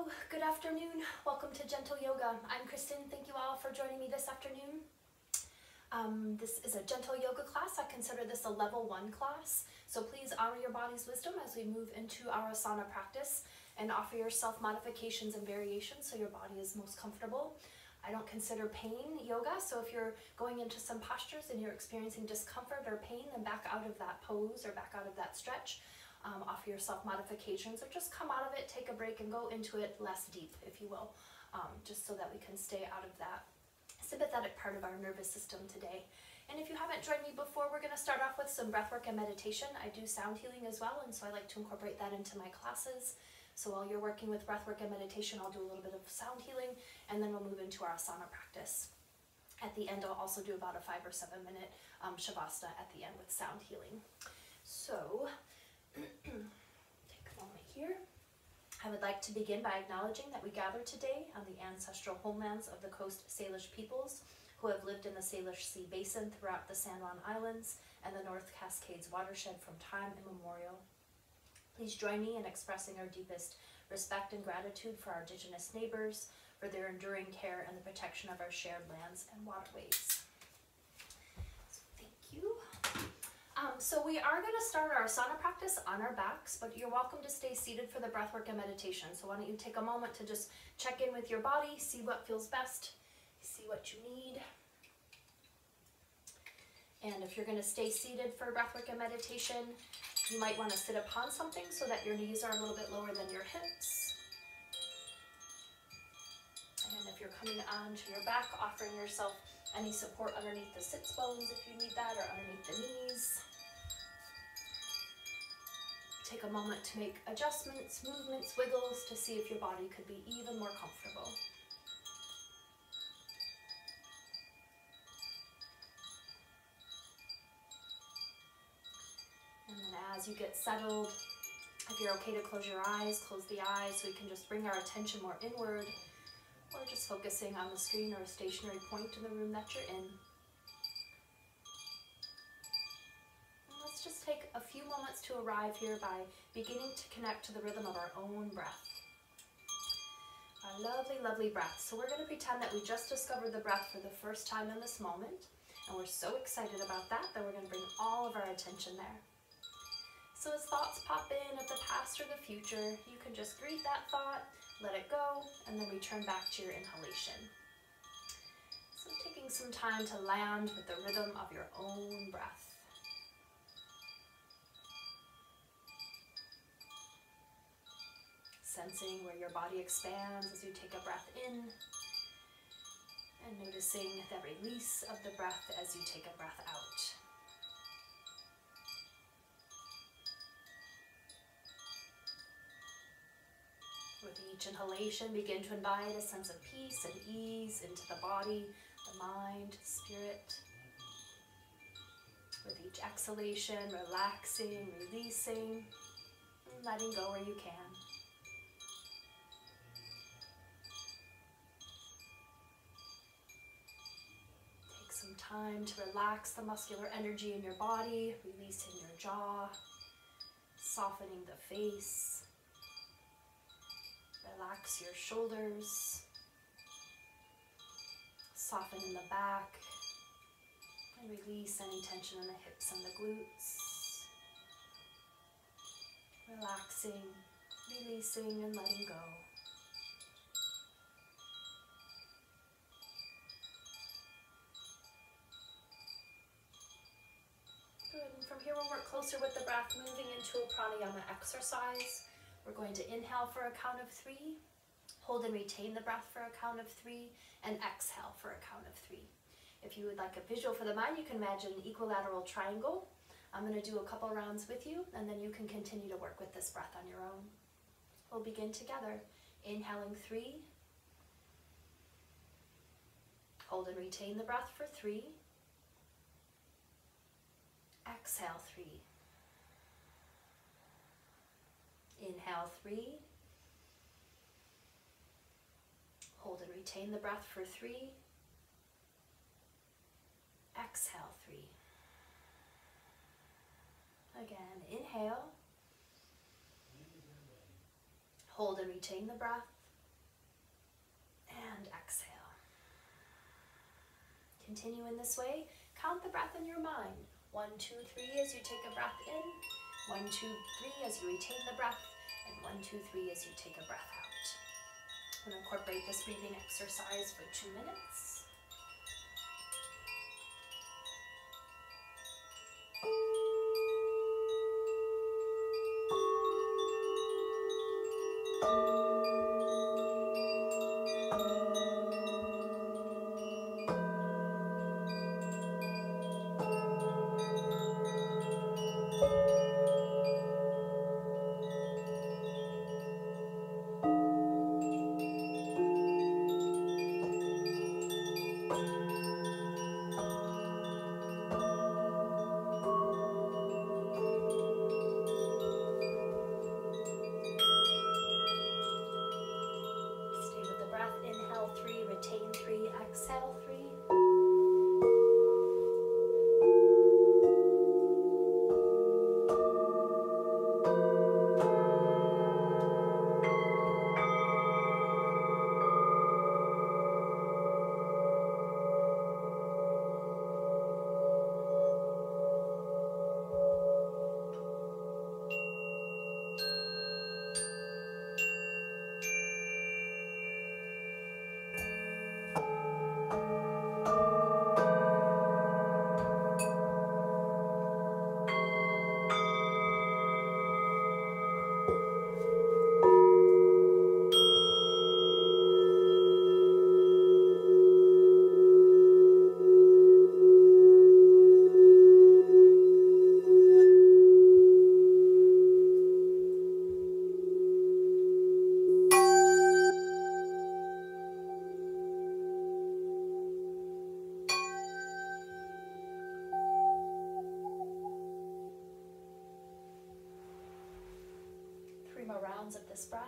Hello, good afternoon. Welcome to Gentle Yoga. I'm Kristen. Thank you all for joining me this afternoon. This is a gentle yoga class. I consider this a level 1 class. So please honor your body's wisdom as we move into our asana practice and offer yourself modifications and variations so your body is most comfortable. I don't consider pain yoga, so if you're going into some postures and you're experiencing discomfort or pain, then back out of that pose or back out of that stretch. Offer yourself modifications or just come out of it, take a break and go into it less deep, if you will, just so that we can stay out of that sympathetic part of our nervous system today. And if you haven't joined me before, we're going to start off with some breathwork and meditation. I do sound healing as well, and so I like to incorporate that into my classes. So while you're working with breathwork and meditation, I'll do a little bit of sound healing, and then we'll move into our asana practice. At the end, I'll also do about a 5 or 7 minute shavasana at the end with sound healing. So take a moment here. I would like to begin by acknowledging that we gather today on the ancestral homelands of the Coast Salish peoples who have lived in the Salish Sea Basin throughout the San Juan Islands and the North Cascades watershed from time immemorial. Please join me in expressing our deepest respect and gratitude for our Indigenous neighbors, for their enduring care and the protection of our shared lands and waterways. So thank you. So we are going to start our asana practice on our backs, but you're welcome to stay seated for the breathwork and meditation. So why don't you take a moment to just check in with your body, see what feels best, see what you need. And if you're going to stay seated for breathwork and meditation, you might want to sit upon something so that your knees are a little bit lower than your hips. And if you're coming onto your back, offering yourself any support underneath the sits bones if you need that, or underneath the knees. Take a moment to make adjustments, movements, wiggles to see if your body could be even more comfortable. And then as you get settled, if you're okay to close your eyes, close the eyes so we can just bring our attention more inward, or just focusing on the screen or a stationary point in the room that you're in. And let's just take a few moments to arrive here by beginning to connect to the rhythm of our own breath. Our lovely, lovely breath. So we're going to pretend that we just discovered the breath for the first time in this moment, and we're so excited about that that we're going to bring all of our attention there. So as thoughts pop in of the past or the future, you can just greet that thought, let it go, and then return back to your inhalation. So taking some time to land with the rhythm of your own breath. Sensing where your body expands as you take a breath in, and noticing the release of the breath as you take a breath out. With each inhalation, begin to invite a sense of peace and ease into the body, the mind, spirit. With each exhalation, relaxing, releasing, and letting go where you can. Take some time to relax the muscular energy in your body, releasing your jaw, softening the face. Relax your shoulders, soften in the back, and release any tension in the hips and the glutes. Relaxing, releasing, and letting go. Good, and from here we'll work closer with the breath, moving into a pranayama exercise. We're going to inhale for a count of 3, hold and retain the breath for a count of 3, and exhale for a count of 3. If you would like a visual for the mind, you can imagine an equilateral triangle. I'm going to do a couple rounds with you, and then you can continue to work with this breath on your own. We'll begin together. Inhaling 3, hold and retain the breath for 3, exhale 3. Inhale 3, hold and retain the breath for 3, exhale 3. Again, inhale, hold and retain the breath, and exhale. Continue in this way. Count the breath in your mind. 1, 2, 3 as you take a breath in. 1, 2, 3 as you retain the breath. And 1, 2, 3 as you take a breath out. And incorporate this breathing exercise for 2 minutes. Rounds of this breath.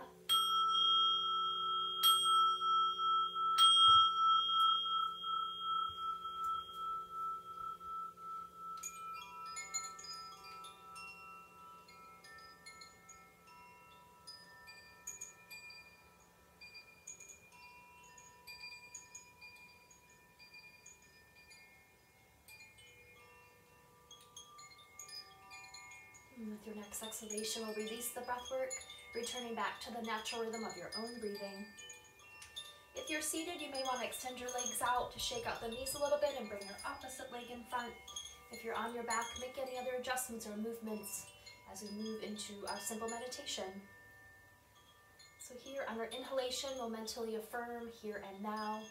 And with your next exhalation, we'll release the breath work, returning back to the natural rhythm of your own breathing. If you're seated, you may want to extend your legs out to shake out the knees a little bit and bring your opposite leg in front. If you're on your back, make any other adjustments or movements as we move into our simple meditation. So here on our inhalation, we'll mentally affirm here and now,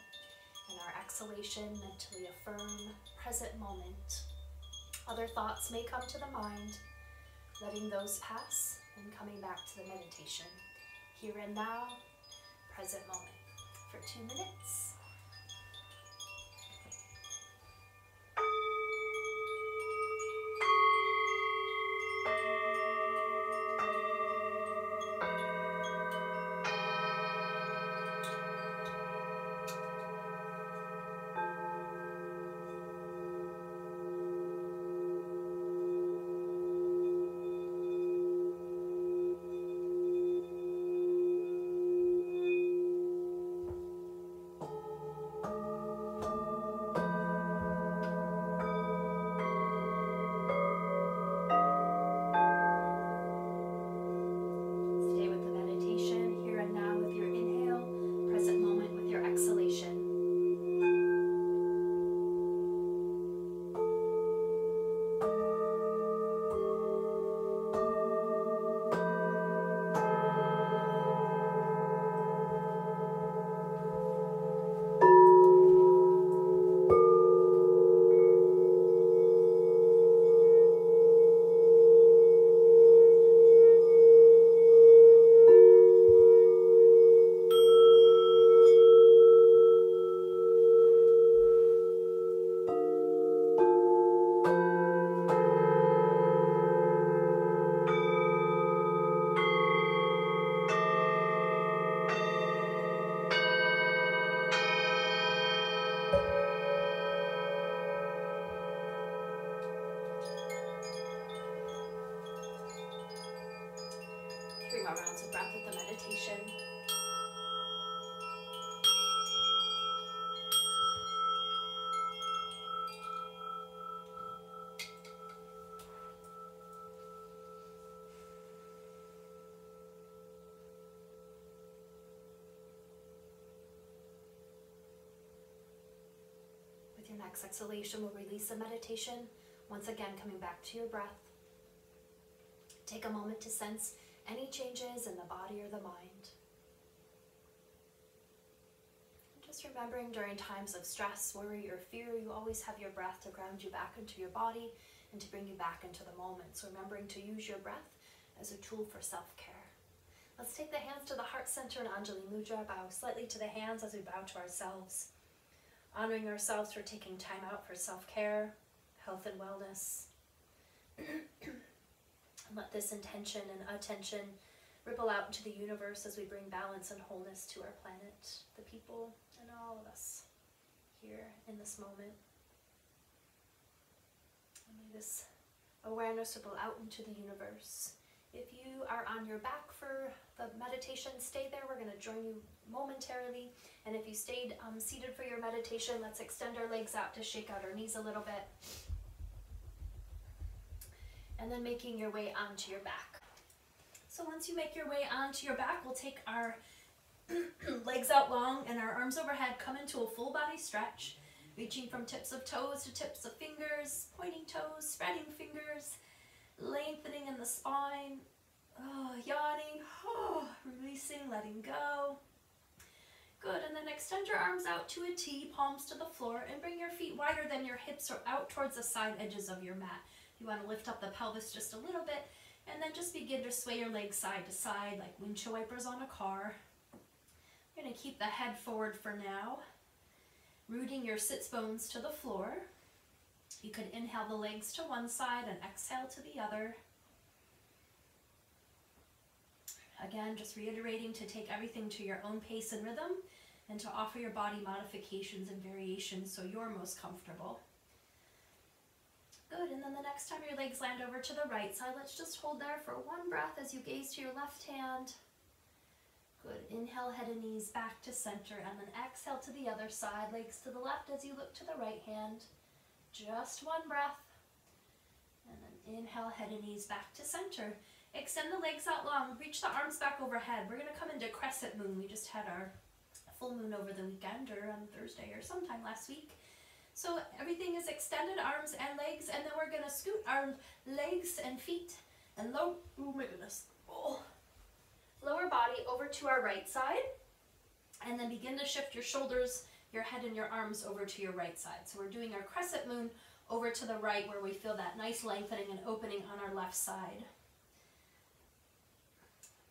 and our exhalation, mentally affirm present moment. Other thoughts may come to the mind, letting those pass and coming back to the meditation. Here and now, present moment for 2 minutes. Rounds of breath with the meditation. Next exhalation will release the meditation. Once again, coming back to your breath. Take a moment to sense any changes in the body or the mind. Just remembering during times of stress, worry, or fear, you always have your breath to ground you back into your body and to bring you back into the moment. So remembering to use your breath as a tool for self-care. Let's take the hands to the heart center in Anjali Mudra. Bow slightly to the hands as we bow to ourselves. Honoring ourselves for taking time out for self-care, health and wellness. Let this intention and attention ripple out into the universe as we bring balance and wholeness to our planet, the people, and all of us here in this moment. And may this awareness ripple out into the universe. If you are on your back for the meditation, stay there. We're going to join you momentarily. And if you stayed seated for your meditation, let's extend our legs out to shake out our knees a little bit. And then making your way onto your back. So once you make your way onto your back, we'll take our legs out long and our arms overhead, come into a full body stretch, reaching from tips of toes to tips of fingers, pointing toes, spreading fingers, lengthening in the spine, yawning, releasing, letting go. Good, and then extend your arms out to a T, palms to the floor, and bring your feet wider than your hips or out towards the side edges of your mat. You want to lift up the pelvis just a little bit, and then just begin to sway your legs side to side like windshield wipers on a car. You're going to keep the head forward for now, rooting your sits bones to the floor. You could inhale the legs to one side and exhale to the other. Again, just reiterating to take everything to your own pace and rhythm and to offer your body modifications and variations so you're most comfortable. Good, and then the next time your legs land over to the right side, let's just hold there for one breath as you gaze to your left hand. Good, inhale, head and knees back to center, and then exhale to the other side, legs to the left as you look to the right hand. Just one breath, and then inhale, head and knees back to center. Extend the legs out long, reach the arms back overhead. We're going to come into Crescent Moon. We just had our full moon over the weekend or on Thursday or sometime last week. So everything is extended, arms and legs, and then we're going to scoot our legs and feet and lower body over to our right side, and then begin to shift your shoulders, your head and your arms over to your right side. So we're doing our Crescent Moon over to the right where we feel that nice lengthening and opening on our left side.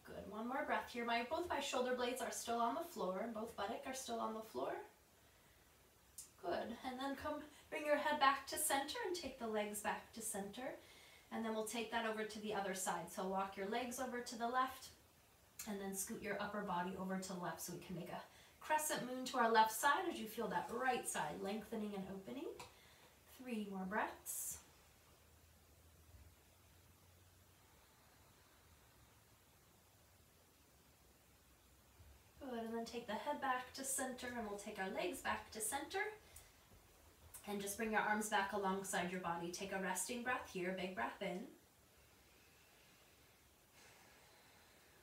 Good, one more breath here. Both my shoulder blades are still on the floor, and both buttocks are still on the floor. Good, and then bring your head back to center and take the legs back to center. And then we'll take that over to the other side. So walk your legs over to the left and then scoot your upper body over to the left so we can make a crescent moon to our left side as you feel that right side lengthening and opening. 3 more breaths. Good, and then take the head back to center, and we'll take our legs back to center. And just bring your arms back alongside your body. Take a resting breath here, big breath in.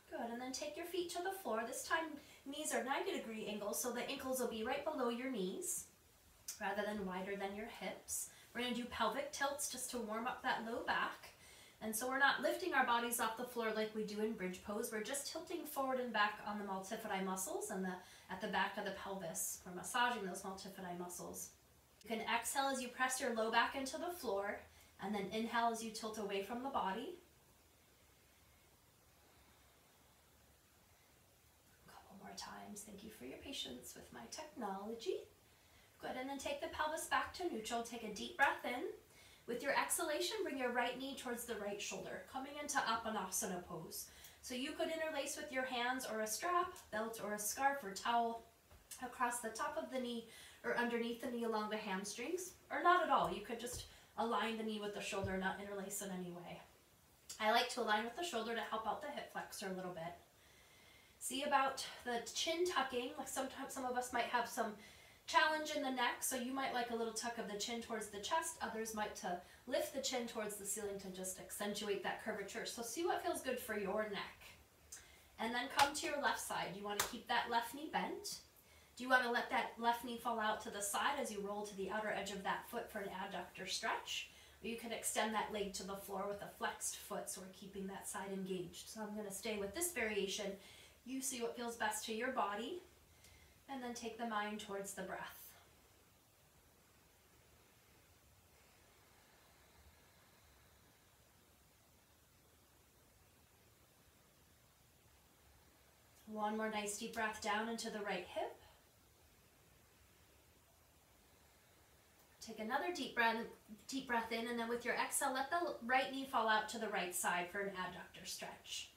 Good, and then take your feet to the floor. This time, knees are 90-degree angles, so the ankles will be right below your knees, rather than wider than your hips. We're going to do pelvic tilts just to warm up that low back. And so we're not lifting our bodies off the floor like we do in bridge pose. We're just tilting forward and back on the multifidi muscles and at the back of the pelvis. We're massaging those multifidi muscles. You can exhale as you press your low back into the floor, and then inhale as you tilt away from the body. A couple more times. Thank you for your patience with my technology. Good, and then take the pelvis back to neutral. Take a deep breath in. With your exhalation, bring your right knee towards the right shoulder, coming into Abdominal pose. So you could interlace with your hands or a strap, belt, or a scarf or towel across the top of the knee or underneath the knee along the hamstrings, or not at all. You could just align the knee with the shoulder, not interlace in any way. I like to align with the shoulder to help out the hip flexor a little bit. See about the chin tucking. Like sometimes some of us might have some challenge in the neck, so you might like a little tuck of the chin towards the chest. Others might to lift the chin towards the ceiling to just accentuate that curvature. So see what feels good for your neck. And then come to your left side. You want to keep that left knee bent. Do you want to let that left knee fall out to the side as you roll to the outer edge of that foot for an adductor stretch? Or you can extend that leg to the floor with a flexed foot, so we're keeping that side engaged. So I'm going to stay with this variation. You see what feels best to your body, and then take the mind towards the breath. One more nice deep breath down into the right hip. Take another deep breath in, and then with your exhale, let the right knee fall out to the right side for an adductor stretch.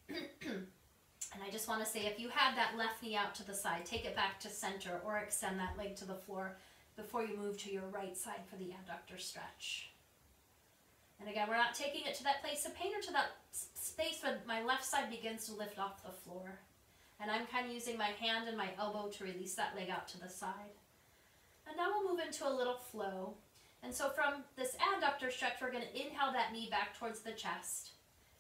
And I just want to say, if you had that left knee out to the side, take it back to center or extend that leg to the floor before you move to your right side for the adductor stretch. And again, we're not taking it to that place of pain or to that space where my left side begins to lift off the floor. And I'm kind of using my hand and my elbow to release that leg out to the side. And now we'll move into a little flow. And so from this adductor stretch, we're going to inhale that knee back towards the chest.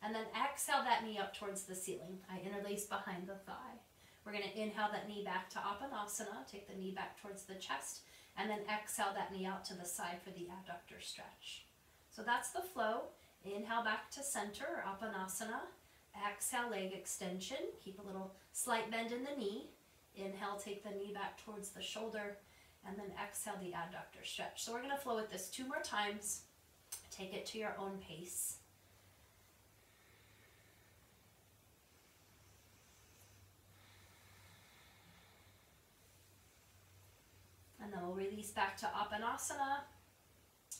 And then exhale that knee up towards the ceiling. I interlace behind the thigh. We're going to inhale that knee back to Appanasana. Take the knee back towards the chest. And then exhale that knee out to the side for the adductor stretch. So that's the flow. Inhale back to center, or Appanasana. Exhale, leg extension. Keep a little slight bend in the knee. Inhale, take the knee back towards the shoulder. And then exhale the adductor stretch. So we're going to flow with this 2 more times. Take it to your own pace. And then we'll release back to Appanasana.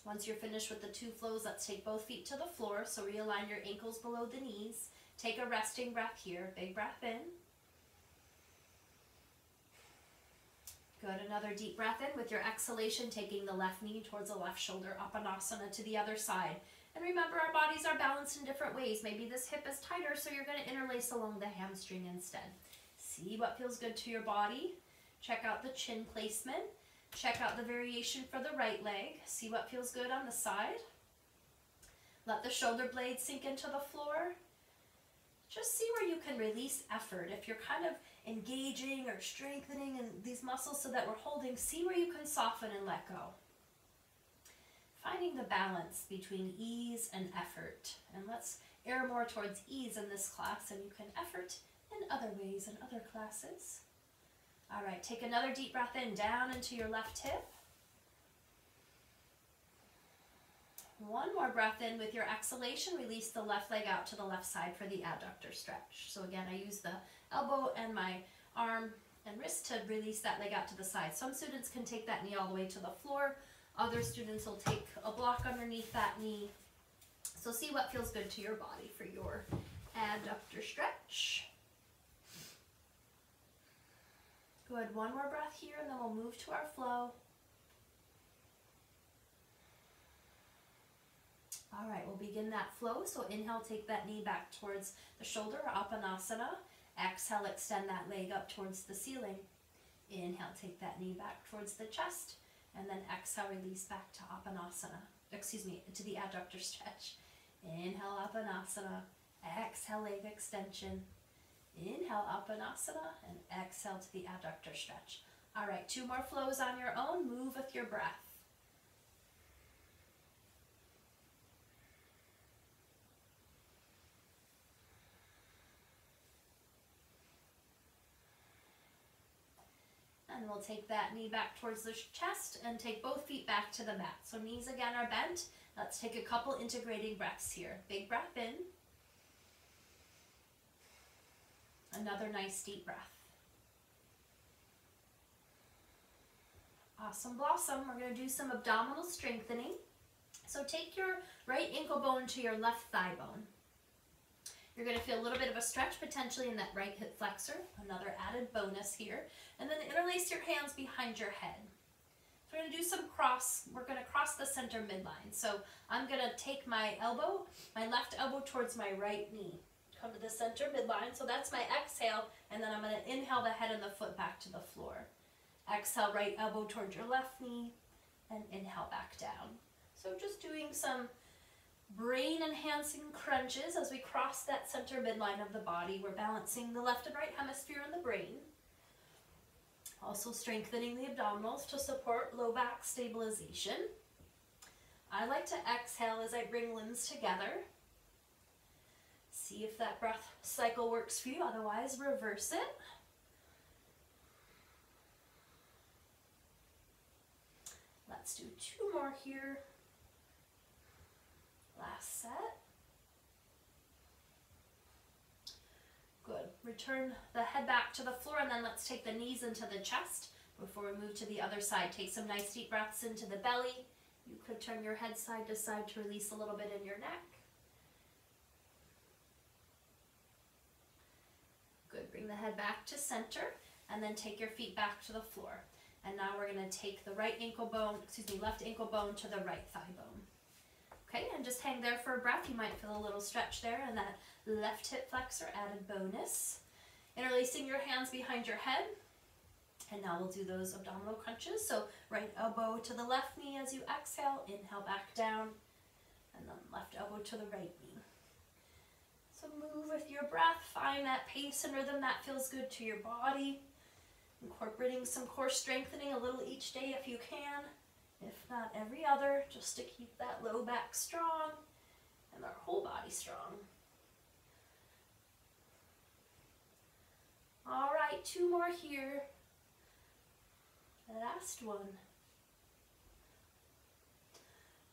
Once you're finished with the 2 flows, let's take both feet to the floor. So realign your ankles below the knees. Take a resting breath here. Big breath in. Good. Another deep breath in with your exhalation, taking the left knee towards the left shoulder, Appanasana to the other side. And remember, our bodies are balanced in different ways. Maybe this hip is tighter, so you're going to interlace along the hamstring instead. See what feels good to your body. Check out the chin placement. Check out the variation for the right leg. See what feels good on the side. Let the shoulder blades sink into the floor. Just see where you can release effort. If you're kind of engaging or strengthening in these muscles so that we're holding, see where you can soften and let go. Finding the balance between ease and effort. And let's err more towards ease in this class, and you can effort in other ways in other classes. All right, take another deep breath in, down into your left hip. One more breath in with your exhalation. Release the left leg out to the left side for the adductor stretch. So again, I use the elbow and my arm and wrist to release that leg out to the side. Some students can take that knee all the way to the floor. Other students will take a block underneath that knee. So see what feels good to your body for your adductor stretch. Good. One more breath here, and then we'll move to our flow. All right, we'll begin that flow. So inhale, take that knee back towards the shoulder, Appanasana. Exhale, extend that leg up towards the ceiling. Inhale, take that knee back towards the chest. And then exhale, release back to Appanasana. To the adductor stretch. Inhale, Appanasana. Exhale, leg extension. Inhale, Appanasana. And exhale to the adductor stretch. All right, 2 more flows on your own. Move with your breath. And we'll take that knee back towards the chest and take both feet back to the mat. So knees again are bent. Let's take a couple integrating breaths here. Big breath in. Another nice deep breath. Awesome blossom. We're going to do some abdominal strengthening. So take your right ankle bone to your left thigh bone. You're going to feel a little bit of a stretch potentially in that right hip flexor. Another added bonus here. And then interlace your hands behind your head. So we're going to do some we're going to cross the center midline. So I'm going to take my left elbow towards my right knee. Come to the center midline. So that's my exhale. And then I'm going to inhale the head and the foot back to the floor. Exhale, right elbow towards your left knee. And inhale back down. So just doing some brain-enhancing crunches as we cross that center midline of the body. We're balancing the left and right hemisphere in the brain. Also strengthening the abdominals to support low back stabilization. I like to exhale as I bring limbs together. See if that breath cycle works for you, otherwise reverse it. Let's do 2 more here. Last set. Good. Return the head back to the floor, and then let's take the knees into the chest before we move to the other side. Take some nice deep breaths into the belly. You could turn your head side to side to release a little bit in your neck. Good. Bring the head back to center, and then take your feet back to the floor. And now we're going to take the left ankle bone to the right thigh bone. Okay, and just hang there for a breath. You might feel a little stretch there, and that left hip flexor added bonus. Interlacing your hands behind your head. And now we'll do those abdominal crunches. So right elbow to the left knee as you exhale, inhale back down, and then left elbow to the right knee. So move with your breath, find that pace and rhythm that feels good to your body. Incorporating some core strengthening a little each day if you can, if not every other, just to keep that low back strong and our whole body strong. All right, 2 more here. Last one.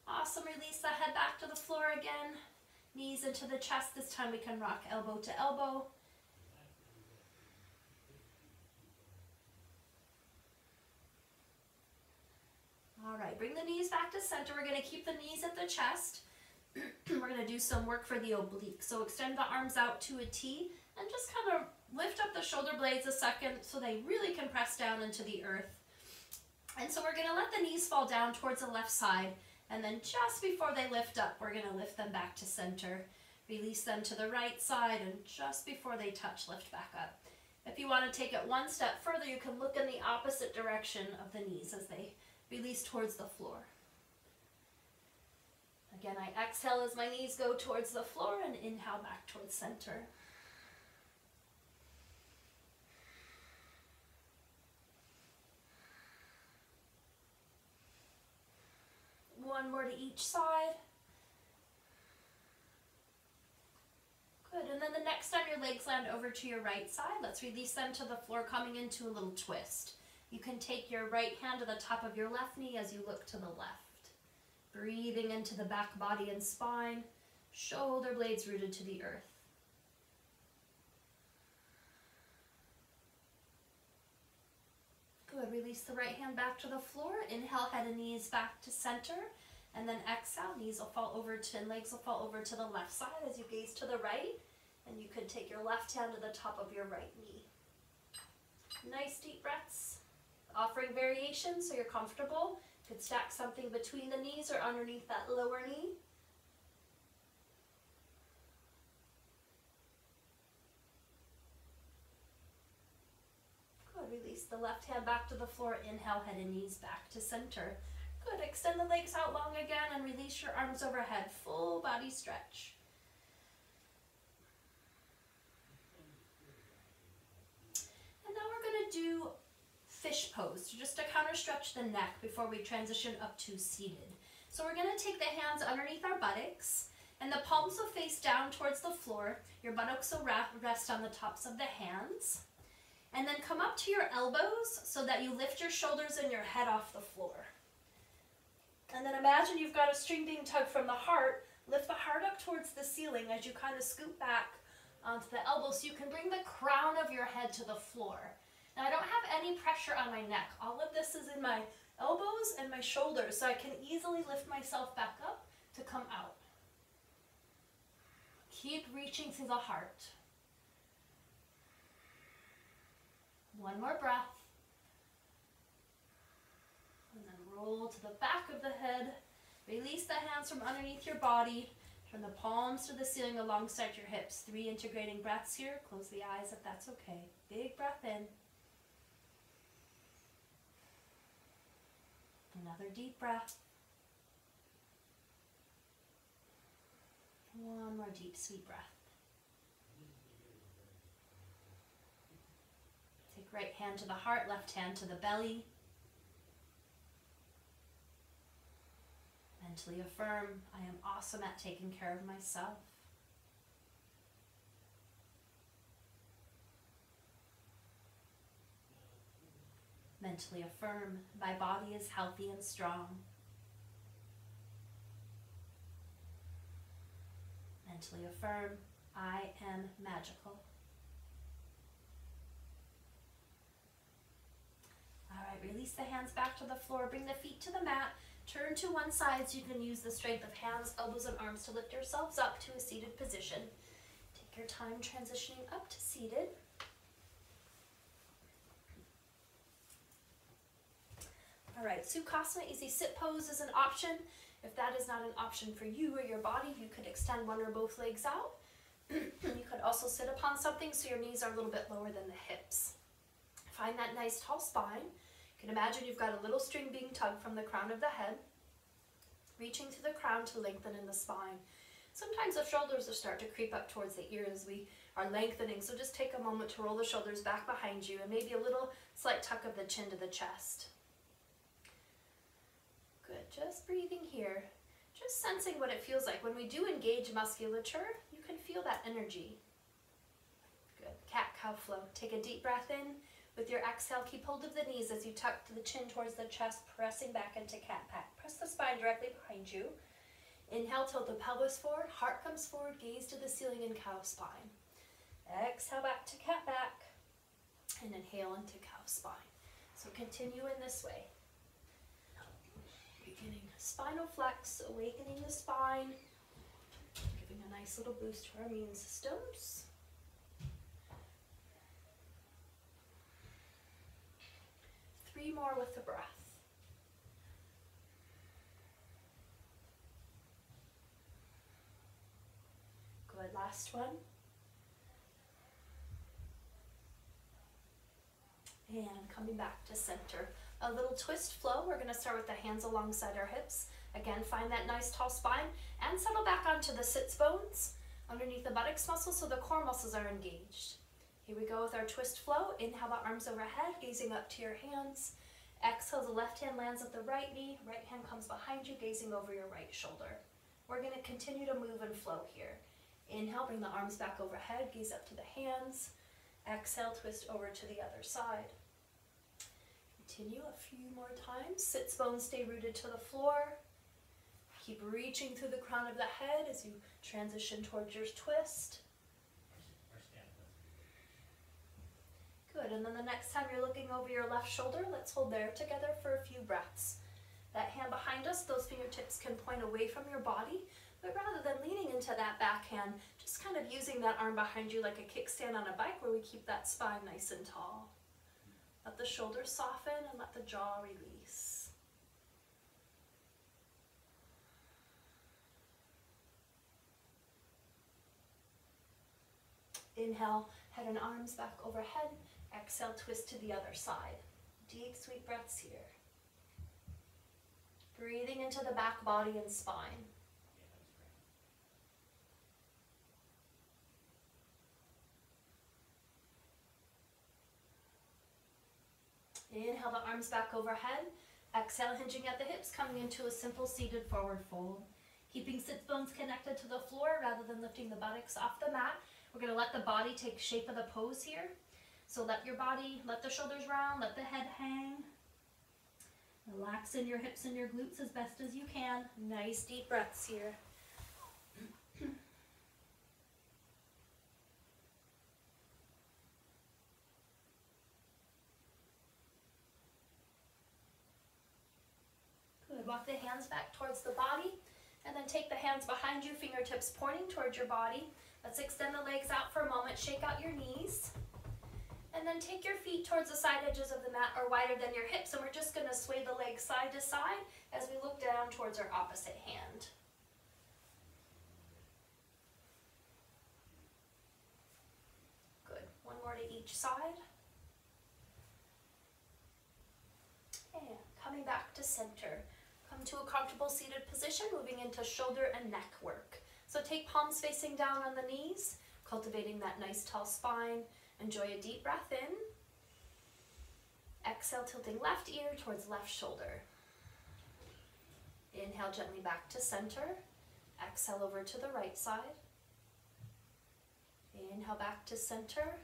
Awesome, release the head back to the floor again. Knees into the chest. This time we can rock elbow to elbow. All right, bring the knees back to center. We're going to keep the knees at the chest. We're going to do some work for the oblique. So extend the arms out to a T and just kind of lift up the shoulder blades a second so they really can press down into the earth. And so we're going to let the knees fall down towards the left side, and then just before they lift up, we're going to lift them back to center. Release them to the right side, and just before they touch, lift back up. If you want to take it one step further, you can look in the opposite direction of the knees as they release towards the floor. Again, I exhale as my knees go towards the floor and inhale back towards center. One more to each side. Good, and then the next time your legs land over to your right side, let's release them to the floor, coming into a little twist. You can take your right hand to the top of your left knee as you look to the left. Breathing into the back body and spine, shoulder blades rooted to the earth. Good, release the right hand back to the floor. Inhale, head and knees back to center. And then exhale, knees will fall over to, and legs will fall over to the left side as you gaze to the right. And you could take your left hand to the top of your right knee. Nice deep breaths. Offering variation so you're comfortable. You could stack something between the knees or underneath that lower knee. Good, release the left hand back to the floor. Inhale, head and knees back to center. Good, extend the legs out long again and release your arms overhead. Full body stretch. And now we're going to do fish pose, just to counter stretch the neck before we transition up to seated. So we're going to take the hands underneath our buttocks, and the palms will face down towards the floor. Your buttocks will rest on the tops of the hands. And then come up to your elbows so that you lift your shoulders and your head off the floor. And then imagine you've got a string being tugged from the heart. Lift the heart up towards the ceiling as you kind of scoot back onto the elbows so you can bring the crown of your head to the floor. Now I don't have any pressure on my neck. All of this is in my elbows and my shoulders, so I can easily lift myself back up to come out. Keep reaching through the heart. One more breath. And then roll to the back of the head. Release the hands from underneath your body. Turn the palms to the ceiling alongside your hips. 3 integrating breaths here. Close the eyes if that's okay. Big breath in. Another deep breath. One more deep, sweet breath. Take Right hand to the heart, left hand to the belly. Mentally affirm, I am awesome at taking care of myself. Mentally affirm, my body is healthy and strong. Mentally affirm, I am magical. All right, release the hands back to the floor. Bring the feet to the mat. Turn to one side so you can use the strength of hands, elbows, and arms to lift yourselves up to a seated position. Take your time transitioning up to seated. All right, Sukhasana, easy sit pose is an option. If that is not an option for you or your body, you could extend one or both legs out. You could also sit upon something so your knees are a little bit lower than the hips. Find that nice tall spine. You can imagine you've got a little string being tugged from the crown of the head, reaching to the crown to lengthen in the spine. Sometimes the shoulders will start to creep up towards the ears as we are lengthening, so just take a moment to roll the shoulders back behind you and maybe a little slight tuck of the chin to the chest. Good, just breathing here. Just sensing what it feels like. When we do engage musculature, you can feel that energy. Good, cat-cow flow. Take a deep breath in. With your exhale, keep hold of the knees as you tuck the chin towards the chest, pressing back into cat-pack. Press the spine directly behind you. Inhale, tilt the pelvis forward, heart comes forward, gaze to the ceiling in cow spine. Exhale back to cat-back, and inhale into cow spine. So continue in this way. Beginning spinal flex, awakening the spine, giving a nice little boost to our immune systems. Three more with the breath. Good, last one. And coming back to center. A little twist flow. We're going to start with the hands alongside our hips. Again, find that nice tall spine and settle back onto the sits bones underneath the buttocks muscles so the core muscles are engaged. Here we go with our twist flow. Inhale the arms overhead, gazing up to your hands. Exhale, the left hand lands at the right knee. Right hand comes behind you, gazing over your right shoulder. We're going to continue to move and flow here. Inhale, bring the arms back overhead, gaze up to the hands. Exhale, twist over to the other side. Continue a few more times. Sits bones stay rooted to the floor. Keep reaching through the crown of the head as you transition towards your twist. Good, and then the next time you're looking over your left shoulder, let's hold there together for a few breaths. That hand behind us, those fingertips can point away from your body, but rather than leaning into that backhand, just kind of using that arm behind you like a kickstand on a bike where we keep that spine nice and tall. Let the shoulders soften and let the jaw release. Inhale, head and arms back overhead. Exhale, twist to the other side. Deep, sweet breaths here. Breathing into the back body and spine. Inhale the arms back overhead. Exhale, hinging at the hips, coming into a simple seated forward fold. Keeping sits bones connected to the floor rather than lifting the buttocks off the mat. We're going to let the body take shape of the pose here. So let your body, let the shoulders round, let the head hang. Relax in your hips and your glutes as best as you can. Nice deep breaths here. Good. Walk the hands back towards the body and then take the hands behind you, fingertips pointing towards your body. Let's extend the legs out for a moment. Shake out your knees. And then take your feet towards the side edges of the mat or wider than your hips, and we're just going to sway the legs side to side as we look down towards our opposite hand. Good. One more to each side. And coming back to center. Come to a comfortable seated position, moving into shoulder and neck work. So take palms facing down on the knees, cultivating that nice tall spine. Enjoy a deep breath in. Exhale, tilting left ear towards left shoulder. Inhale gently back to center. Exhale over to the right side. Inhale back to center.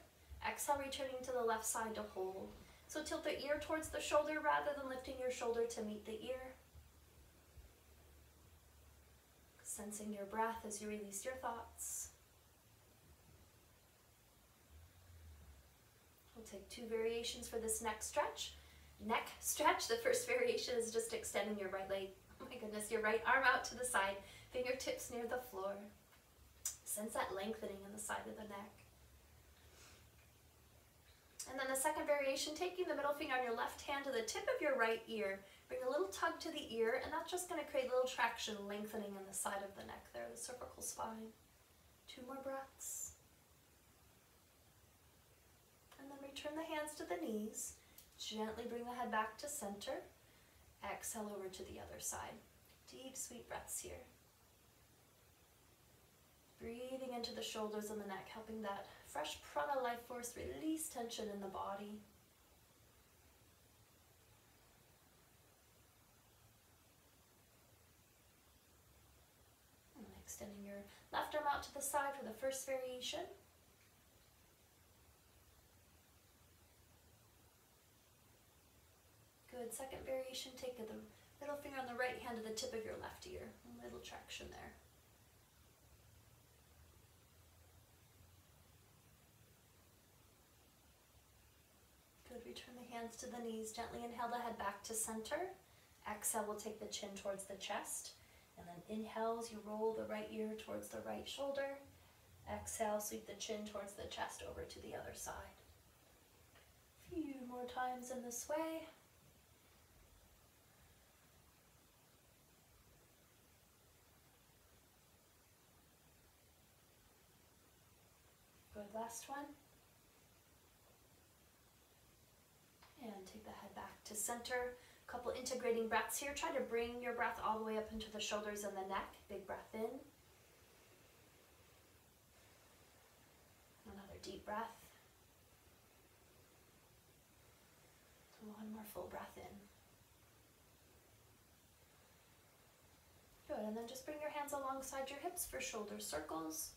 Exhale, returning to the left side to hold. So tilt the ear towards the shoulder rather than lifting your shoulder to meet the ear. Sensing your breath as you release your thoughts. We'll take 2 variations for this neck stretch. The first variation is just extending your right leg. Oh my goodness, your right arm out to the side, fingertips near the floor. Sense that lengthening in the side of the neck. And then the second variation, taking the middle finger on your left hand to the tip of your right ear. Bring a little tug to the ear, and that's just going to create a little traction, lengthening in the side of the neck there, the cervical spine. 2 more breaths. And then return the hands to the knees. Gently bring the head back to center. Exhale over to the other side. Deep, sweet breaths here. Breathing into the shoulders and the neck, helping that fresh prana life force release tension in the body. And extending your left arm out to the side for the first variation. Good. Second variation, take the middle finger on the right hand to the tip of your left ear. A little traction there. Good. Return the hands to the knees. Gently inhale the head back to center. Exhale, we'll take the chin towards the chest. And then inhales, you roll the right ear towards the right shoulder. Exhale, sweep the chin towards the chest over to the other side. A few more times in this way. Good, last one. And take the head back to center. A couple integrating breaths here. Try to bring your breath all the way up into the shoulders and the neck. Big breath in. Another deep breath. One more full breath in. Good, and then just bring your hands alongside your hips for shoulder circles.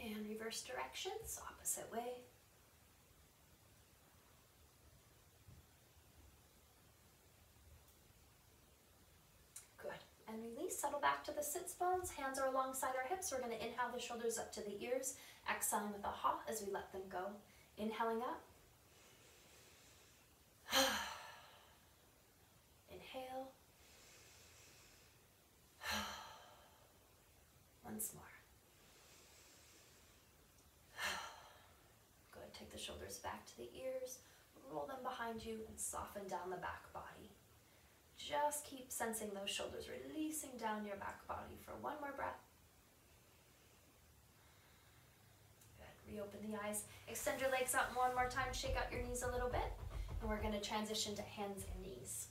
And reverse directions, opposite way. Good. And release, settle back to the sits bones. Hands are alongside our hips. We're going to inhale the shoulders up to the ears. Exhaling with a ha as we let them go. Inhaling up. Inhale. Once more. Good. Take the shoulders back to the ears. Roll them behind you and soften down the back body. Just keep sensing those shoulders releasing down your back body for one more breath. Good. Reopen the eyes. Extend your legs out one more time. Shake out your knees a little bit. And we're going to transition to hands and knees.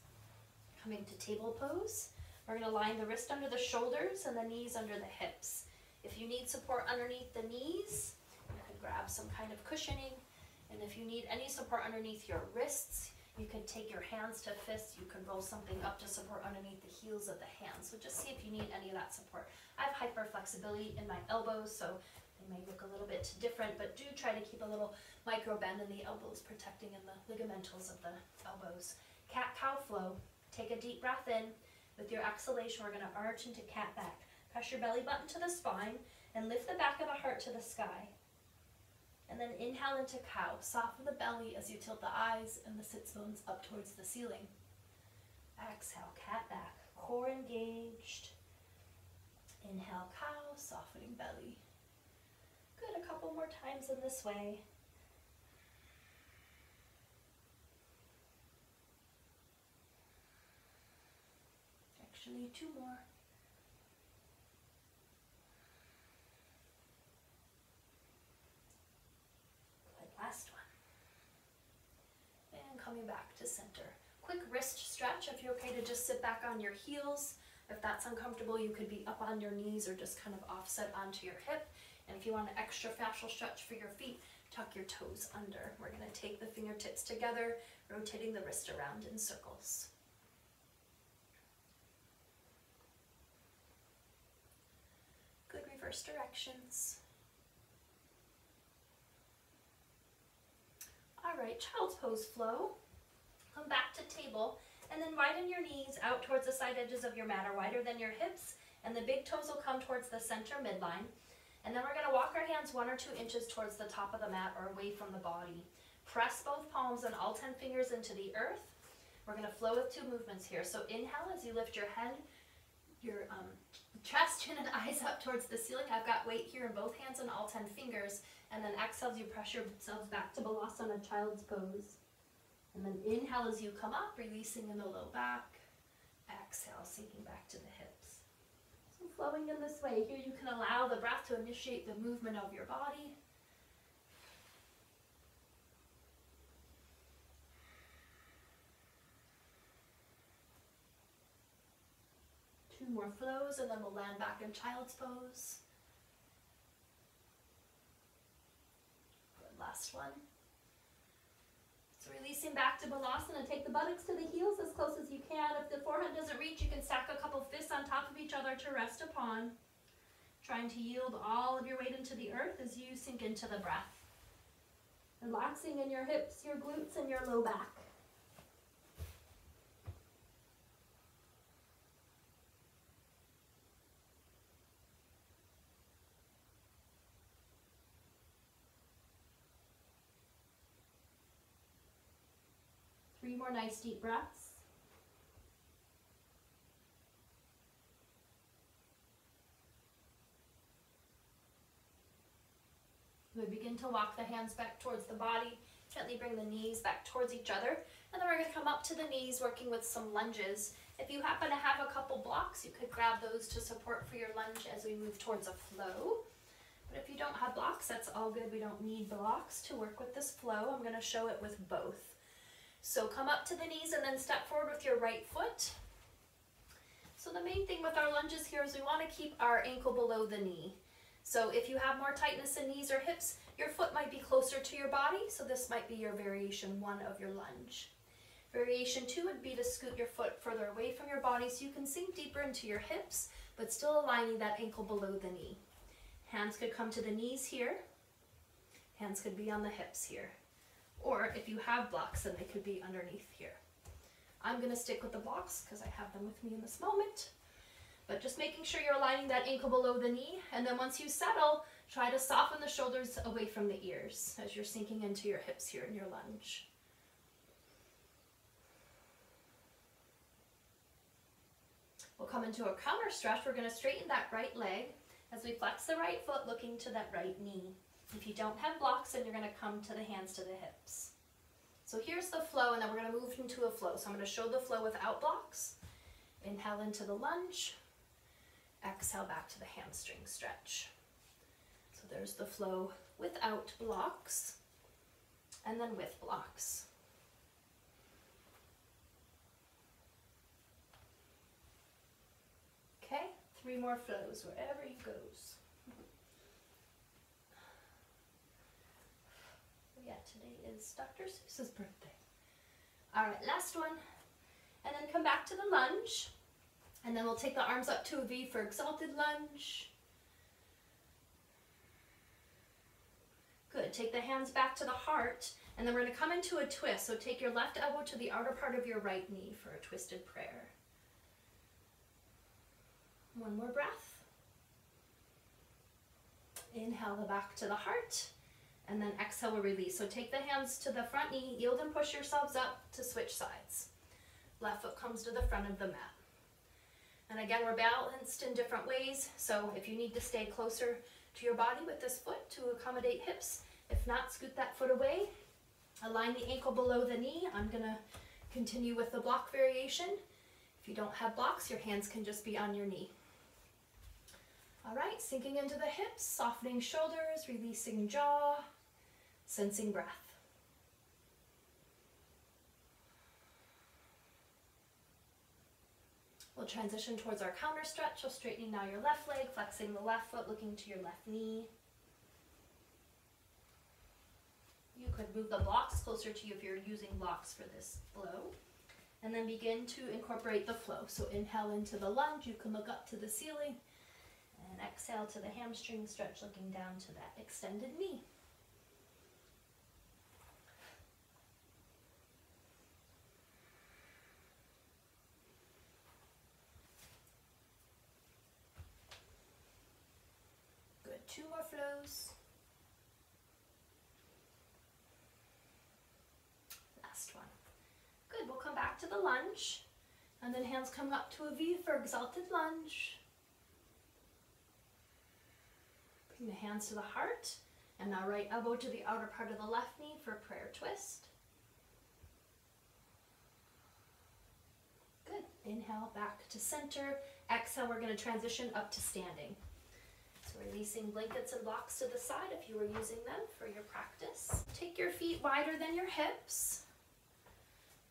Coming to table pose. We're going to line the wrist under the shoulders and the knees under the hips. If you need support underneath the knees, you can grab some kind of cushioning. And if you need any support underneath your wrists, you can take your hands to fists. You can roll something up to support underneath the heels of the hands. So just see if you need any of that support. I have hyper flexibility in my elbows, so they may look a little bit different, but do try to keep a little micro bend in the elbows, protecting in the ligamentals of the elbows. Cat-cow flow. Take a deep breath in. With your exhalation, we're going to arch into cat back. Press your belly button to the spine and lift the back of the heart to the sky. And then inhale into cow. Soften the belly as you tilt the eyes and the sits bones up towards the ceiling. Exhale, cat back. Core engaged. Inhale, cow, softening belly. Good, a couple more times in this way. Actually, 2 more. Last one. And coming back to center. Quick wrist stretch if you're okay to just sit back on your heels. If that's uncomfortable, you could be up on your knees or just kind of offset onto your hip. And if you want an extra fascial stretch for your feet, tuck your toes under. We're going to take the fingertips together, rotating the wrist around in circles. Good reverse directions. All right, child's pose flow. Come back to table and then widen your knees out towards the side edges of your mat, or wider than your hips, and the big toes will come towards the center midline. And then we're going to walk our hands 1 or 2 inches towards the top of the mat or away from the body. Press both palms and all 10 fingers into the earth. We're going to flow with 2 movements here. So inhale as you lift your head, your chest, chin, and eyes up towards the ceiling. I've got weight here in both hands and all 10 fingers. And then exhale as you press yourselves back to Balasana, child's pose. And then inhale as you come up, releasing in the low back. Exhale, sinking back to the hips. So flowing in this way. Here you can allow the breath to initiate the movement of your body. Two more flows and then we'll land back in child's pose. Good, last one. So releasing back to Balasana, take the buttocks to the heels as close as you can. If the forehead doesn't reach, you can stack a couple fists on top of each other to rest upon. Trying to yield all of your weight into the earth as you sink into the breath. Relaxing in your hips, your glutes, and your low back. Three more nice deep breaths. We begin to walk the hands back towards the body. Gently bring the knees back towards each other. And then we're going to come up to the knees, working with some lunges. If you happen to have a couple blocks, you could grab those to support for your lunge as we move towards a flow. But if you don't have blocks, that's all good. We don't need blocks to work with this flow. I'm going to show it with both. So come up to the knees and then step forward with your right foot. So the main thing with our lunges here is we want to keep our ankle below the knee. So if you have more tightness in knees or hips, your foot might be closer to your body. So this might be your variation 1 of your lunge. Variation 2 would be to scoot your foot further away from your body so you can sink deeper into your hips, but still aligning that ankle below the knee. Hands could come to the knees here. Hands could be on the hips here. Or if you have blocks, then they could be underneath here. I'm going to stick with the blocks because I have them with me in this moment. But just making sure you're aligning that ankle below the knee. And then once you settle, try to soften the shoulders away from the ears as you're sinking into your hips here in your lunge. We'll come into a counter stretch. We're going to straighten that right leg as we flex the right foot, looking to that right knee. If you don't have blocks, then you're going to come to the hands to the hips. So here's the flow, and then we're going to move into a flow. So I'm going to show the flow without blocks. Inhale into the lunge. Exhale back to the hamstring stretch. So there's the flow without blocks, and then with blocks. Okay, 3 more flows wherever he goes. Yeah, today is Dr. Seuss's birthday. All right, last one. And then come back to the lunge. And then we'll take the arms up to a V for exalted lunge. Good, take the hands back to the heart. And then we're gonna come into a twist. So take your left elbow to the outer part of your right knee for a twisted prayer. One more breath. Inhale the back to the heart. And then exhale, we'll release. So take the hands to the front knee, yield and push yourselves up to switch sides. Left foot comes to the front of the mat. And again, we're balanced in different ways. So if you need to stay closer to your body with this foot to accommodate hips, if not, scoot that foot away. Align the ankle below the knee. I'm gonna continue with the block variation. If you don't have blocks, your hands can just be on your knee. All right, sinking into the hips, softening shoulders, releasing jaw, sensing breath. We'll transition towards our counter stretch. So straightening now your left leg, flexing the left foot, looking to your left knee. You could move the blocks closer to you if you're using blocks for this flow. And then begin to incorporate the flow. So inhale into the lunge, you can look up to the ceiling. And exhale to the hamstring stretch, looking down to that extended knee. Good, 2 more flows. Last one. Good, we'll come back to the lunge. And then hands come up to a V for exalted lunge. Bring the hands to the heart. And now right elbow to the outer part of the left knee for prayer twist. Good. Inhale back to center. Exhale, we're going to transition up to standing. So releasing blankets and blocks to the side if you were using them for your practice. Take your feet wider than your hips.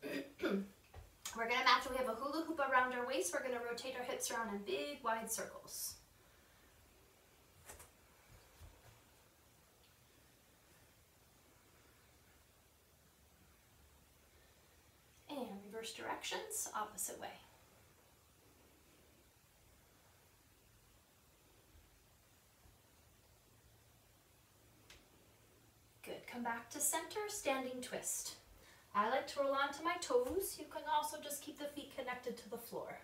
We're going to imagine we have a hula hoop around our waist. We're going to rotate our hips around in big, wide circles. And reverse directions, opposite way. Good, come back to center, standing twist. I like to roll onto my toes. You can also just keep the feet connected to the floor.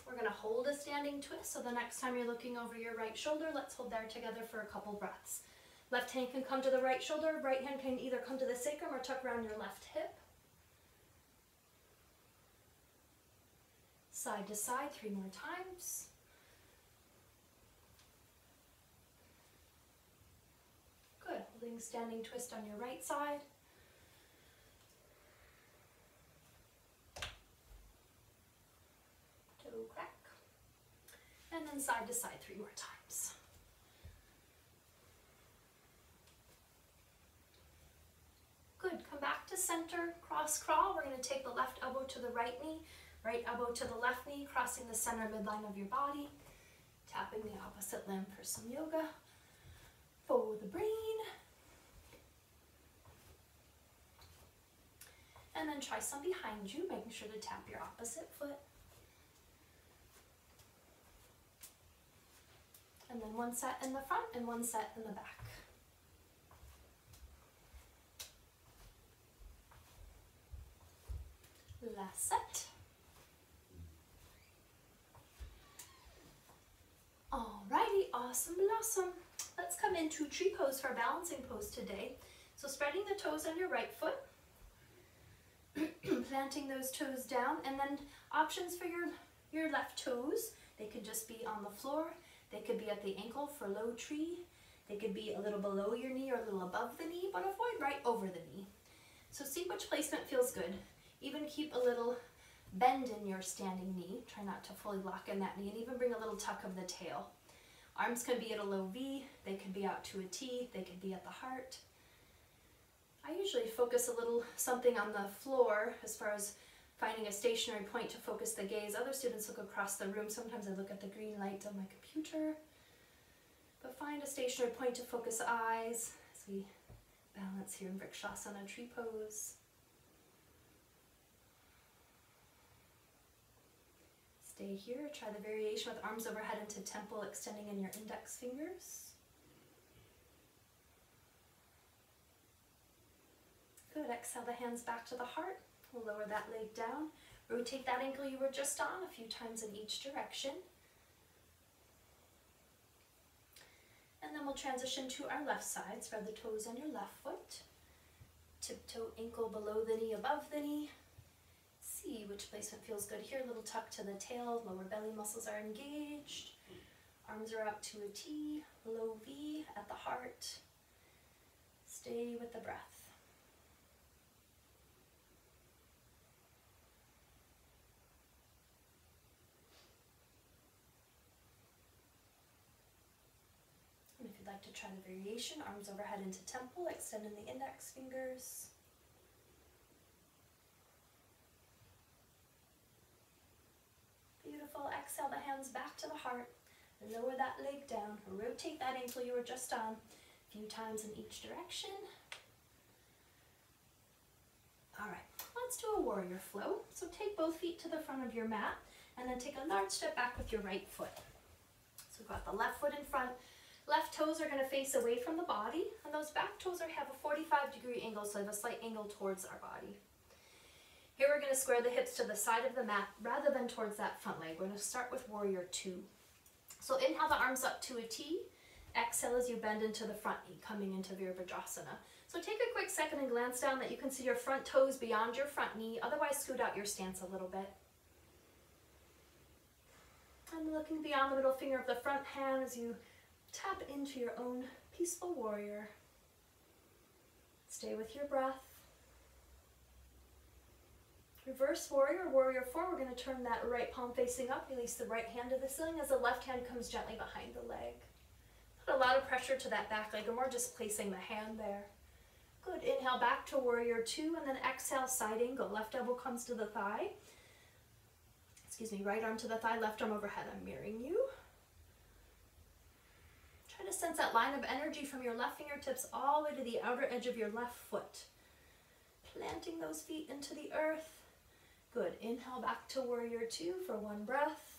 We're going to hold a standing twist, so the next time you're looking over your right shoulder, let's hold there together for a couple breaths. Left hand can come to the right shoulder, right hand can either come to the sacrum or tuck around your left hip. Side to side, 3 more times. Good, holding standing twist on your right side. Toe crack. And then side to side 3 more times. Good, come back to center, cross crawl. We're going to take the left elbow to the right knee. Right elbow to the left knee, crossing the center midline of your body. Tapping the opposite limb for some yoga. For the brain. And then try some behind you, making sure to tap your opposite foot. And then 1 set in the front and 1 set in the back. Last set. Alrighty, awesome blossom. Let's come into tree pose for balancing pose today. So spreading the toes on your right foot, planting those toes down, and then options for your left toes. They could just be on the floor. They could be at the ankle for low tree. They could be a little below your knee or a little above the knee, but avoid right over the knee. So see which placement feels good. Even keep a little bend in your standing knee. Try not to fully lock in that knee, and even bring a little tuck of the tail. Arms can be at a low V, they could be out to a T, they could be at the heart. I usually focus a little something on the floor as far as finding a stationary point to focus the gaze. Other students look across the room. Sometimes I look at the green light on my computer. But find a stationary point to focus eyes as we balance here in Vrikshasana tree pose. Stay here, try the variation with arms overhead into temple, extending in your index fingers. Good, exhale the hands back to the heart. We'll lower that leg down. Rotate that ankle you were just on a few times in each direction. And then we'll transition to our left side. Spread the toes on your left foot. Tiptoe ankle below the knee, above the knee. See which placement feels good here. Little tuck to the tail, lower belly muscles are engaged. Arms are out to a T, low V at the heart. Stay with the breath. And if you'd like to try the variation, arms overhead into temple, extending the index fingers. Beautiful. Exhale the hands back to the heart. Lower that leg down. Rotate that ankle you were just on. A few times in each direction. All right, let's do a warrior flow. So take both feet to the front of your mat and then take a large step back with your right foot. So we've got the left foot in front. Left toes are going to face away from the body, and those back toes have a 45-degree angle, so they have a slight angle towards our body. Here we're going to square the hips to the side of the mat rather than towards that front leg. We're going to start with warrior 2. So inhale the arms up to a T. Exhale as you bend into the front knee, coming into Virabhadrasana. So take a quick second and glance down that you can see your front toes beyond your front knee. Otherwise, scoot out your stance a little bit. And looking beyond the middle finger of the front hand as you tap into your own peaceful warrior. Stay with your breath. Reverse warrior, warrior 4. We're going to turn that right palm facing up. Release the right hand to the ceiling as the left hand comes gently behind the leg. Put a lot of pressure to that back leg, and we're just placing the hand there. Good. Inhale back to warrior 2, and then exhale side angle. Left elbow comes to the thigh. Excuse me, right arm to the thigh, left arm overhead. I'm mirroring you. Try to sense that line of energy from your left fingertips all the way to the outer edge of your left foot. Planting those feet into the earth. Good. Inhale back to warrior 2 for one breath.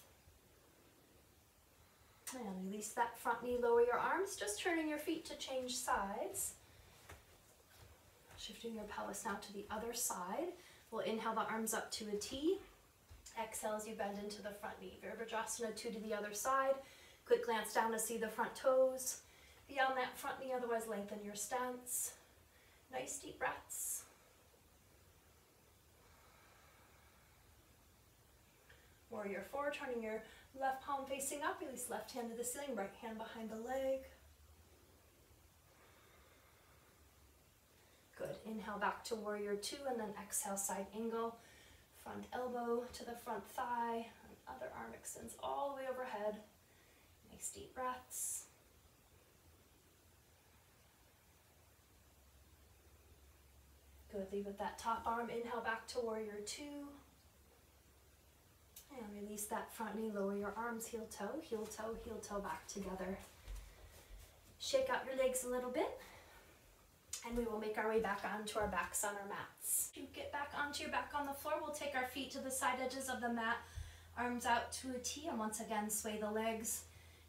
And release that front knee, lower your arms, just turning your feet to change sides. Shifting your pelvis now to the other side. We'll inhale the arms up to a T. Exhale as you bend into the front knee. Virabhadrasana 2 to the other side. Quick glance down to see the front toes. Beyond that front knee, otherwise lengthen your stance. Nice deep breaths. Warrior 4, turning your left palm facing up, release left hand to the ceiling, right hand behind the leg. Good. Inhale back to warrior 2, and then exhale side angle. Front elbow to the front thigh, and other arm extends all the way overhead. Nice deep breaths. Good. Leave with that top arm. Inhale back to warrior 2. And release that front knee, lower your arms, heel toe back together. Shake out your legs a little bit, and we will make our way back onto our backs on our mats. To get back onto your back on the floor, we'll take our feet to the side edges of the mat, arms out to a T, and once again sway the legs.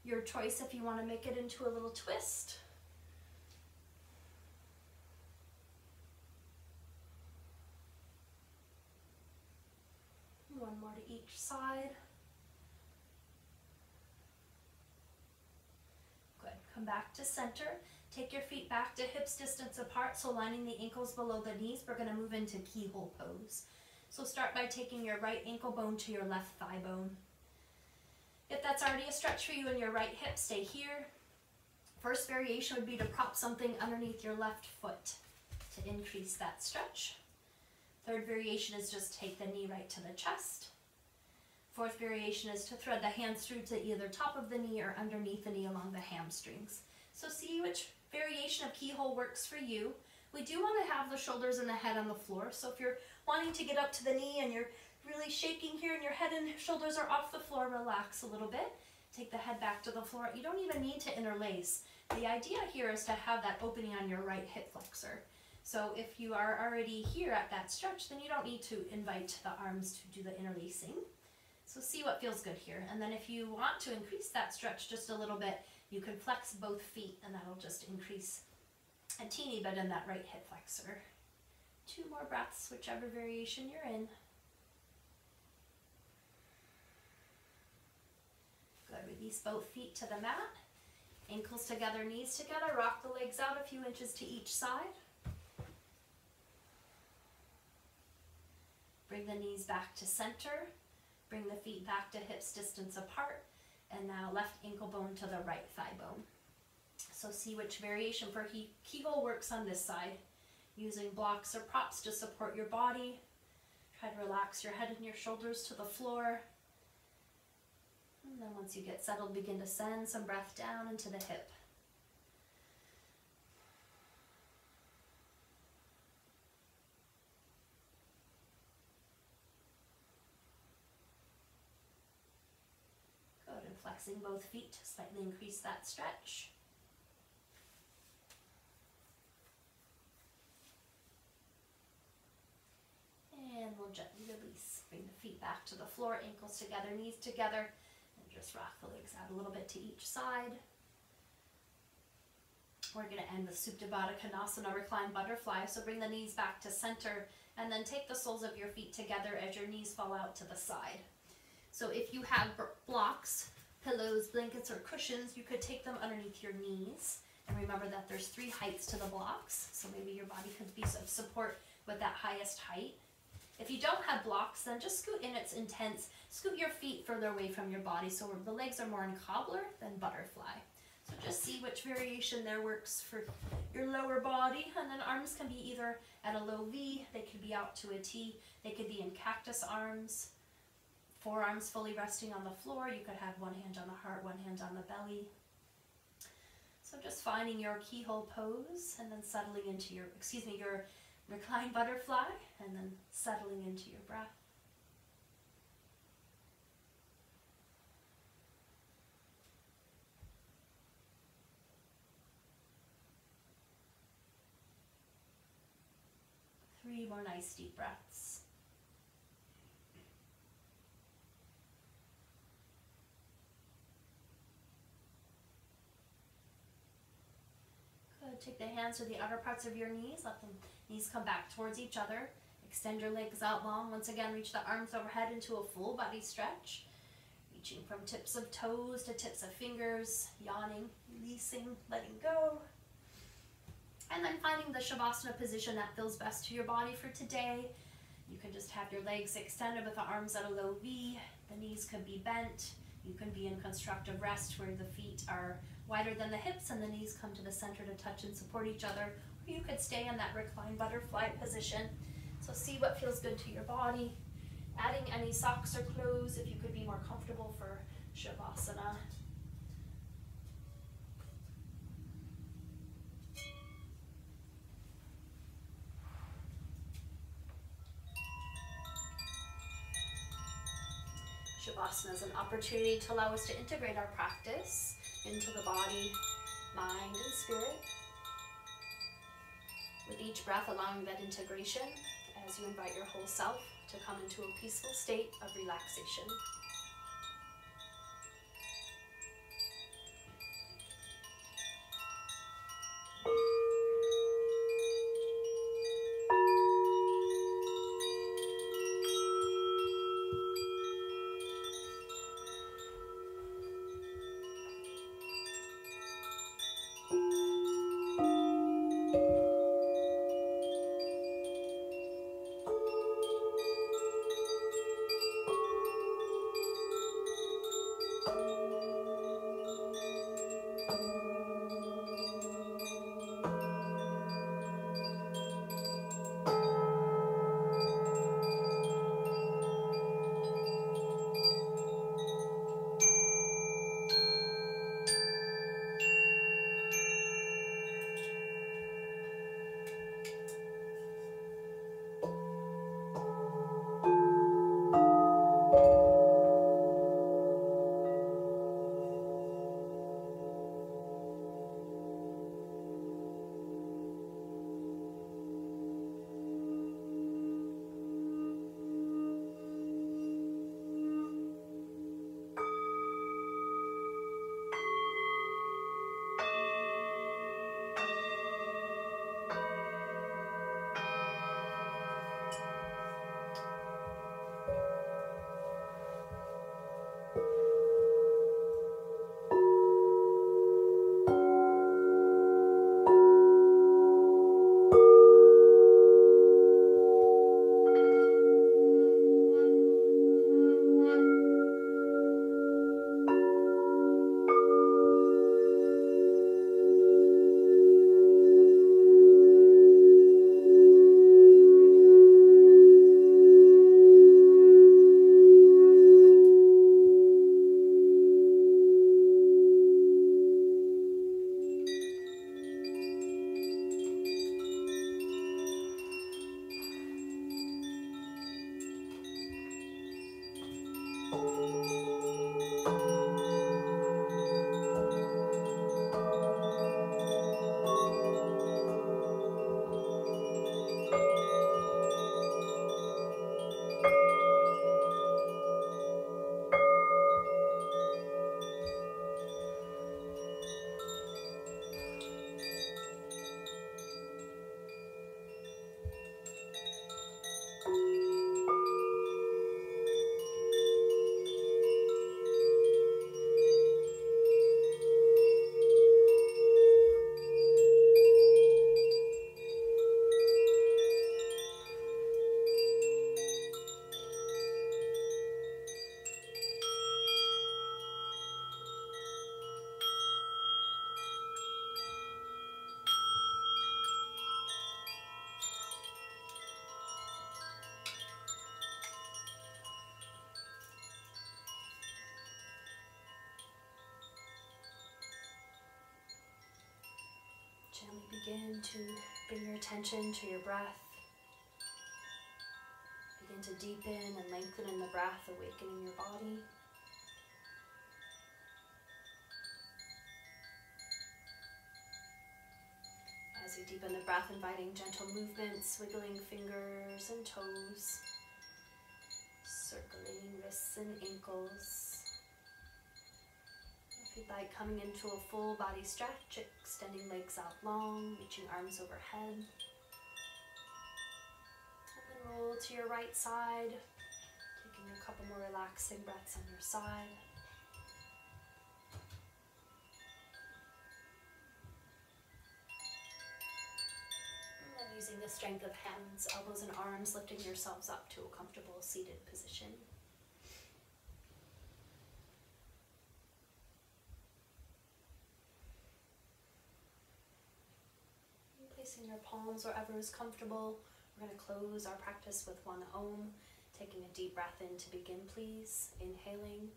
Your choice if you want to make it into a little twist. One more to each side. Good. Come back to center. Take your feet back to hips distance apart, so lining the ankles below the knees. We're going to move into Keyhole Pose. So start by taking your right ankle bone to your left thigh bone. If that's already a stretch for you in your right hip, stay here. First variation would be to prop something underneath your left foot to increase that stretch. Third variation is just take the knee right to the chest. Fourth variation is to thread the hands through to either top of the knee or underneath the knee along the hamstrings. So see which variation of keyhole works for you. We do want to have the shoulders and the head on the floor. So if you're wanting to get up to the knee and you're really shaking here and your head and shoulders are off the floor, relax a little bit. Take the head back to the floor. You don't even need to interlace. The idea here is to have that opening on your right hip flexor. So if you are already here at that stretch, then you don't need to invite the arms to do the interlacing. So see what feels good here. And then if you want to increase that stretch just a little bit, you can flex both feet, and that'll just increase a teeny bit in that right hip flexor. 2 more breaths, whichever variation you're in. Good. Release both feet to the mat. Ankles together, knees together. Rock the legs out a few inches to each side. Bring the knees back to center. Bring the feet back to hips distance apart. And now left ankle bone to the right thigh bone. So see which variation for keyhole works on this side. Using blocks or props to support your body. Try to relax your head and your shoulders to the floor. And then once you get settled, begin to send some breath down into the hip. flexing both feet to slightly increase that stretch. And we'll gently release. Bring the feet back to the floor, ankles together, knees together, and just rock the legs out a little bit to each side. We're going to end with Supta Baddha Konasana, reclined butterfly. So bring the knees back to center, and then take the soles of your feet together as your knees fall out to the side. So if you have blocks, pillows, blankets, or cushions, you could take them underneath your knees. And remember that there's 3 heights to the blocks, so maybe your body could be of support with that highest height. If you don't have blocks, then just scoot in its intents. Scoot your feet further away from your body so the legs are more in cobbler than butterfly. So just see which variation there works for your lower body. And then arms can be either at a low V, they could be out to a T, they could be in cactus arms, forearms fully resting on the floor. You could have one hand on the heart, one hand on the belly. So just finding your keyhole pose and then settling into your reclined butterfly, and then settling into your breath. Three more nice deep breaths. Good. Take the hands to the outer parts of your knees. Let the knees come back towards each other. Extend your legs out long. Once again, reach the arms overhead into a full body stretch. Reaching from tips of toes to tips of fingers. Yawning, releasing, letting go. And then finding the Shavasana position that feels best to your body for today. You can just have your legs extended with the arms at a low V. The knees could be bent. You can be in constructive rest where the feet are wider than the hips and the knees come to the center to touch and support each other. Or you could stay in that reclined butterfly position. So see what feels good to your body. Adding any socks or clothes if you could be more comfortable for Shavasana. Shavasana is an opportunity to allow us to integrate our practice into the body, mind, and spirit. With each breath, allowing that integration as you invite your whole self to come into a peaceful state of relaxation. Begin to bring your attention to your breath. Begin to deepen and lengthen in the breath, awakening your body. As you deepen the breath, inviting gentle movements, wiggling fingers and toes, circling wrists and ankles. If you'd like, coming into a full body stretch, extending legs out long, reaching arms overhead. And then roll to your right side, taking a couple more relaxing breaths on your side. Using the strength of hands, elbows and arms, lifting yourselves up to a comfortable seated position. And placing your palms wherever is comfortable. We're going to close our practice with one Om. Taking a deep breath in to begin, please. Inhaling.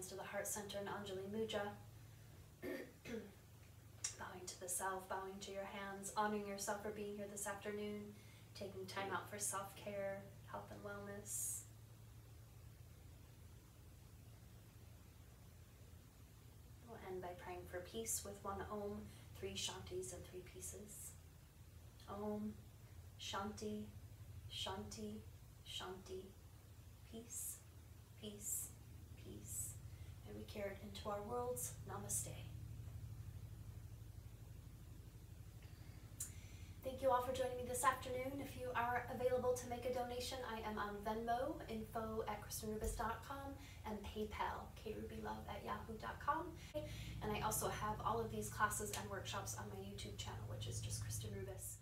To the heart center in Anjali Mudra. Bowing to the self, bowing to your hands, honoring yourself for being here this afternoon, taking time out for self-care, health and wellness. We'll end by praying for peace with one Om, 3 Shantis and 3 pieces. Om, Shanti, Shanti, Shanti, peace, peace, peace. And we carry it into our worlds. Namaste. Thank you all for joining me this afternoon. If you are available to make a donation, I am on Venmo, info@KristenRubis.com, and PayPal, krubylove@yahoo.com. And I also have all of these classes and workshops on my YouTube channel, which is just Kristen Rubis.